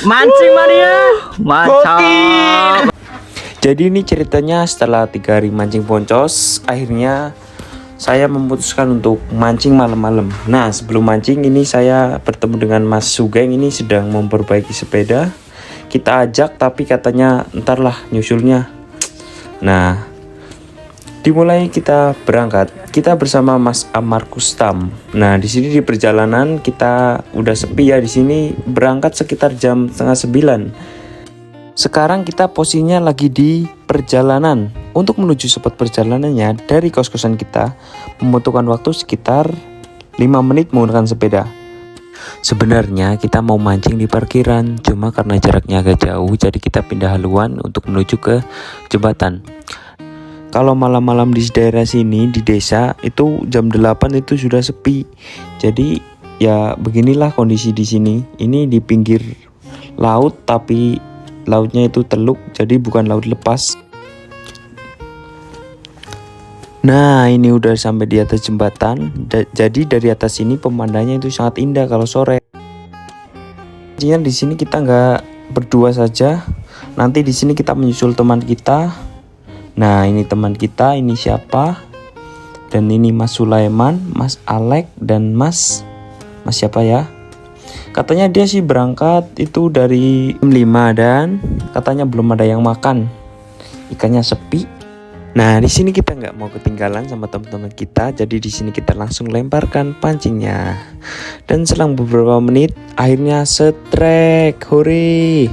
Mancing mania. Mantap. Jadi ini ceritanya setelah 3 hari mancing boncos, akhirnya saya memutuskan untuk mancing malam-malam. Nah, sebelum mancing ini saya bertemu dengan Mas Sugeng, ini sedang memperbaiki sepeda. Kita ajak tapi katanya entarlah nyusulnya. Nah, dimulai kita berangkat. Kita bersama Mas Amar Kustam. Nah, di sini di perjalanan kita udah sepi ya di sini, berangkat sekitar jam 8:30. Sekarang kita posisinya lagi di perjalanan. Untuk menuju spot perjalanannya dari kos-kosan kita membutuhkan waktu sekitar 5 menit menggunakan sepeda. Sebenarnya kita mau mancing di parkiran, cuma karena jaraknya agak jauh jadi kita pindah haluan untuk menuju ke jembatan. Kalau malam-malam di daerah sini di desa itu jam 8 itu sudah sepi. Jadi ya beginilah kondisi di sini. Ini di pinggir laut tapi lautnya itu teluk, jadi bukan laut lepas. Nah, ini udah sampai di atas jembatan. Jadi dari atas ini pemandangannya itu sangat indah kalau sore. Jadi di sini kita nggak berdua saja. Nanti di sini kita menyusul teman kita. Nah, ini teman kita, ini siapa? Dan ini Mas Sulaiman, Mas Alek, dan Mas siapa ya? Katanya dia sih berangkat itu dari jam 5 dan katanya belum ada yang makan. Ikannya sepi. Nah, di sini kita nggak mau ketinggalan sama teman-teman kita. Jadi di sini kita langsung lemparkan pancingnya. Dan selang beberapa menit akhirnya setrek. Hore.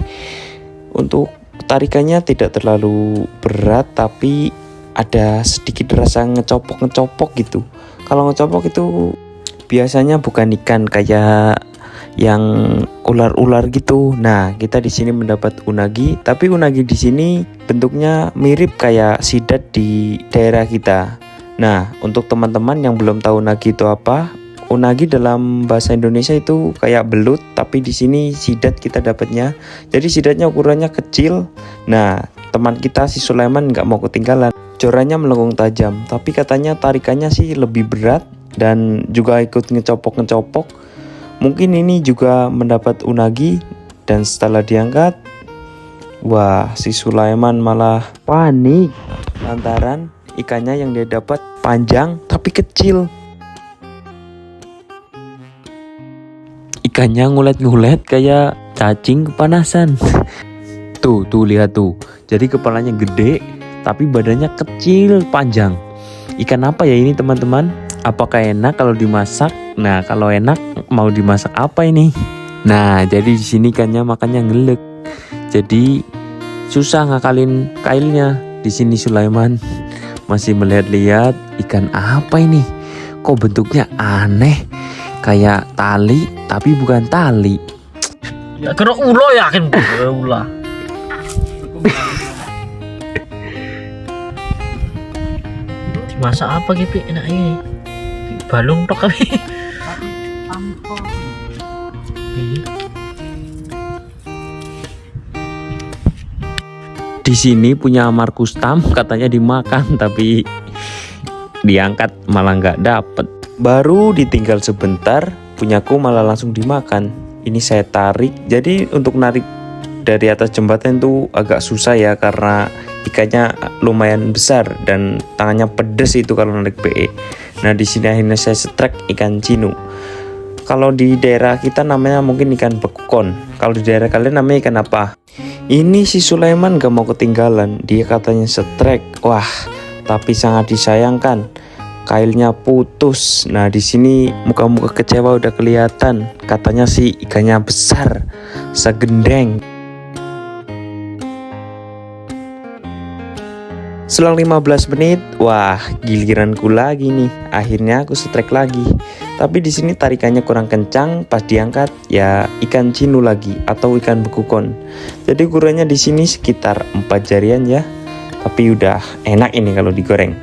Untuk tarikannya tidak terlalu berat tapi ada sedikit rasa ngecopok gitu. Kalau ngecopok itu biasanya bukan ikan kayak yang ular-ular gitu. Nah, kita di sini mendapat unagi, tapi unagi di sini bentuknya mirip kayak sidat di daerah kita. Nah, untuk teman-teman yang belum tahu unagi itu apa, unagi dalam bahasa Indonesia itu kayak belut, tapi di sini sidat kita dapatnya. Jadi sidatnya ukurannya kecil. Nah, teman kita si Sulaiman nggak mau ketinggalan. Jorannya melengkung tajam, tapi katanya tarikannya sih lebih berat dan juga ikut ngecopok. Mungkin ini juga mendapat unagi dan setelah diangkat, wah si Sulaiman malah panik lantaran ikannya yang dia dapat panjang tapi kecil. Ikannya ngulet-ngulet kayak cacing kepanasan. Tuh lihat tuh. Jadi kepalanya gede tapi badannya kecil panjang. Ikan apa ya ini teman-teman? Apakah enak kalau dimasak? Nah, kalau enak mau dimasak apa ini? Nah, jadi di sini ikannya makannya ngelek. Jadi susah ngakalin kailnya. Di sini Sulaiman masih melihat-lihat ikan apa ini? Kok bentuknya aneh? Kayak tali tapi bukan tali. Ya kena ulo yakin ulah. Dimasak apa gitu enak ini? Balung tok kali. Di sini punya Amar Kustam katanya dimakan tapi diangkat malah nggak dapet. Baru ditinggal sebentar punyaku malah langsung dimakan. Ini saya tarik. Jadi untuk narik dari atas jembatan itu agak susah ya karena ikannya lumayan besar dan tangannya pedes itu kalau narik PE. Nah, di sini akhirnya saya setrek ikan cinu. Kalau di daerah kita namanya mungkin ikan bekukon. Kalau di daerah kalian namanya ikan apa? Ini si Sulaiman gak mau ketinggalan. Dia katanya setrek. Wah, tapi sangat disayangkan. Kailnya putus. Nah, di sini muka-muka kecewa udah kelihatan. Katanya sih ikannya besar, segendeng. Selang 15 menit, wah giliranku lagi nih. Akhirnya aku setrek lagi. Tapi di sini tarikannya kurang kencang, pas diangkat ya ikan cinu lagi atau ikan bekukon. Jadi ukurannya di sini sekitar 4 jarian ya. Tapi udah enak ini kalau digoreng.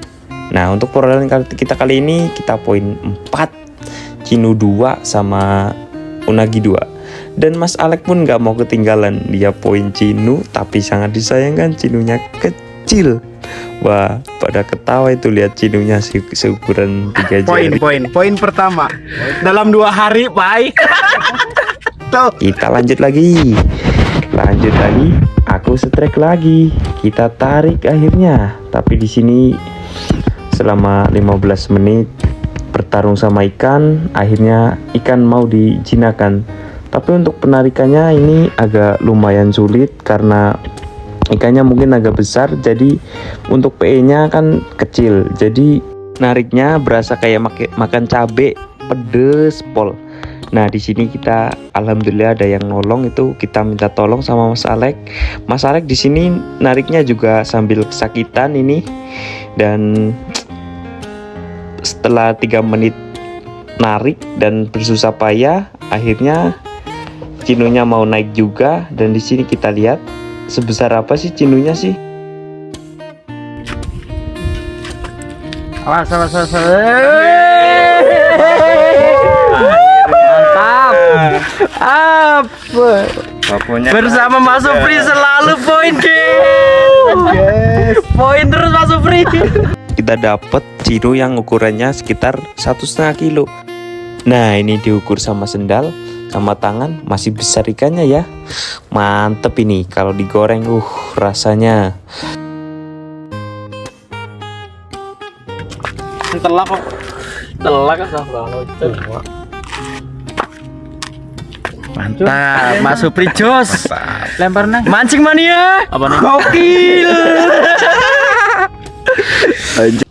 Nah, untuk perolehan kita kali ini kita poin 4, cinu 2 sama unagi 2. Dan Mas Alek pun gak mau ketinggalan. Dia poin cinu tapi sangat disayangkan cinunya kecil. Wah, pada ketawa itu lihat cinunya seukuran 3 jari. Poin pertama dalam 2 hari, Pak. Kita lanjut lagi. Aku strike lagi. Kita tarik akhirnya. Tapi di sini selama 15 menit bertarung sama ikan, akhirnya ikan mau dijinakan. Tapi untuk penarikannya ini agak lumayan sulit karena ikannya mungkin agak besar, jadi untuk PE-nya kan kecil. Jadi nariknya berasa kayak makan cabe pedes pol. Nah, di sini kita alhamdulillah ada yang nolong, itu kita minta tolong sama Mas Alek. Mas Alek di sini nariknya juga sambil kesakitan ini. Dan setelah 3 menit narik dan bersusah payah, akhirnya cinunya mau naik juga. Dan di sini kita lihat sebesar apa sih cinunya sih? Awas. Mantap. Bersama Mas Supri selalu poin, guys. Poin terus Mas Supri. Kita dapat cinu yang ukurannya sekitar 1,5 kilo. Nah, ini diukur sama sendal, sama tangan, masih besar ikannya ya. Mantep ini kalau digoreng, rasanya. Telak kok. Telak kan mantap, Mas Supri jos. Lempar nang. Mancing mania. Apa nih? Gokil.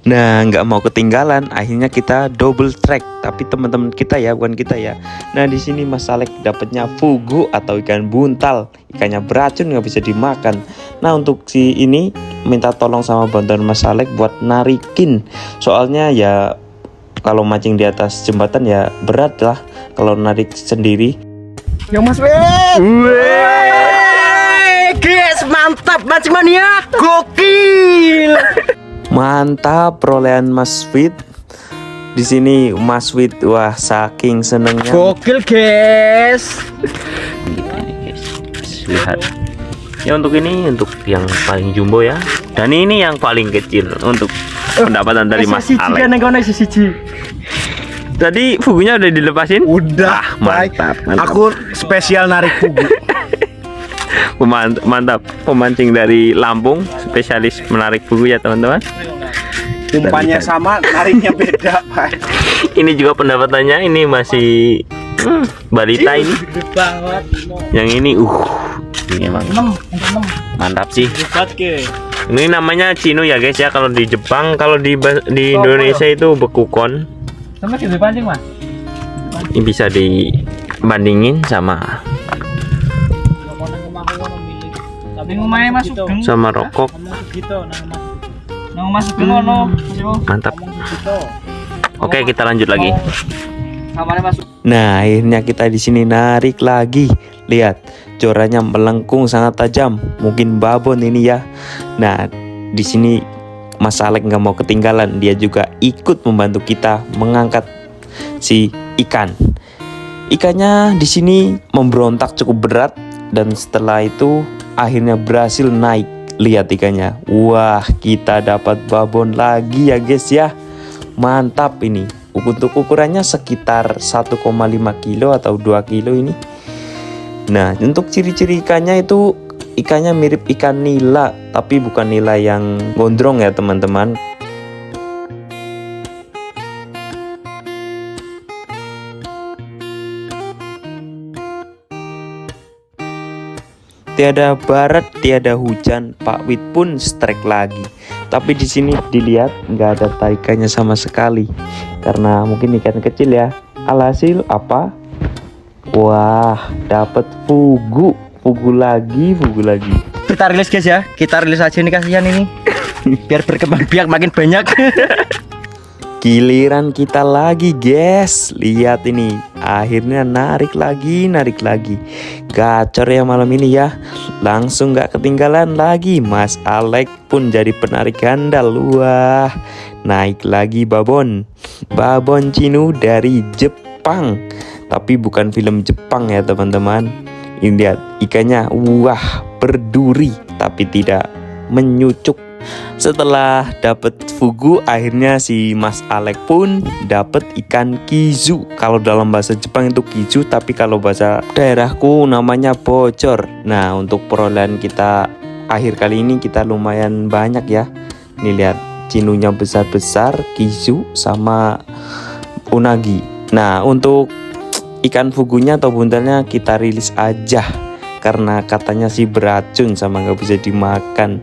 Nah, nggak mau ketinggalan, akhirnya kita double track. Tapi teman-teman kita ya, bukan kita ya. Nah, di sini Mas Alek dapatnya fugu atau ikan buntal. Ikannya beracun, nggak bisa dimakan. Nah, untuk si ini minta tolong sama bantuan Mas Alek buat narikin. Soalnya ya kalau mancing di atas jembatan ya berat lah kalau narik sendiri. Yang Mas Wet. Guys, mantap mancing mania. Gokil. Mantap perolehan Mas Fit. Di sini Mas Fit, wah saking senengnya. Gokil, guys. Ini guys, lihat. Ya untuk ini untuk yang paling jumbo ya. Dan ini yang paling kecil untuk pendapatan dari Mas Alek. Tadi fugunya udah dilepasin? Udah, mantap. Aku spesial narik fugu. Mantap, pemancing dari Lampung, spesialis menarik fugu ya teman-teman. Umpannya sama, nariknya beda, Pak. Ini juga pendapatannya ini masih balita ini. Yang ini ini emang mantap sih. Ini namanya cinu ya guys ya, kalau di Jepang, kalau di Indonesia itu bekukon. Sama kita pancing, Mas. Ini bisa dibandingin sama sama rokok. Mantap. Oke, kita lanjut lagi. Nah, akhirnya kita di sini narik lagi. Lihat, jorannya melengkung sangat tajam. Mungkin babon ini ya. Nah, di sini Mas Alek nggak mau ketinggalan. Dia juga ikut membantu kita mengangkat si ikan. Ikannya di sini memberontak cukup berat dan setelah itu akhirnya berhasil naik. Lihat ikannya. Wah, kita dapat babon lagi ya guys ya. Mantap ini. Untuk ukurannya sekitar 1,5 kilo atau 2 kilo ini. Nah, untuk ciri-ciri ikannya itu ikannya mirip ikan nila, tapi bukan nila yang gondrong ya teman-teman. Tiada barat, tiada hujan, Pak Wit pun strike lagi. Tapi di sini dilihat nggak ada tarikannya sama sekali, karena mungkin ikan kecil ya. Alhasil apa? Wah, dapat fugu lagi. Kita rilis guys ya, kita rilis aja nih kasihan ini. Biar berkembang biak makin banyak. Giliran kita lagi guys. Lihat ini, akhirnya narik lagi. Gacor ya malam ini ya. Langsung gak ketinggalan lagi. Mas Alek pun jadi penarik handal. Wah, naik lagi babon cinu dari Jepang. Tapi bukan film Jepang ya teman-teman. Ini lihat ikannya, wah berduri tapi tidak menyucuk. Setelah dapet fugu, akhirnya si Mas Alek pun dapet ikan kizu. Kalau dalam bahasa Jepang itu kizu, tapi kalau bahasa daerahku namanya bocor. Nah, untuk perolehan kita akhir kali ini kita lumayan banyak ya. Nih lihat, cinunya besar-besar, kizu sama unagi. Nah, untuk ikan fugunya atau buntalnya kita rilis aja karena katanya sih beracun sama nggak bisa dimakan.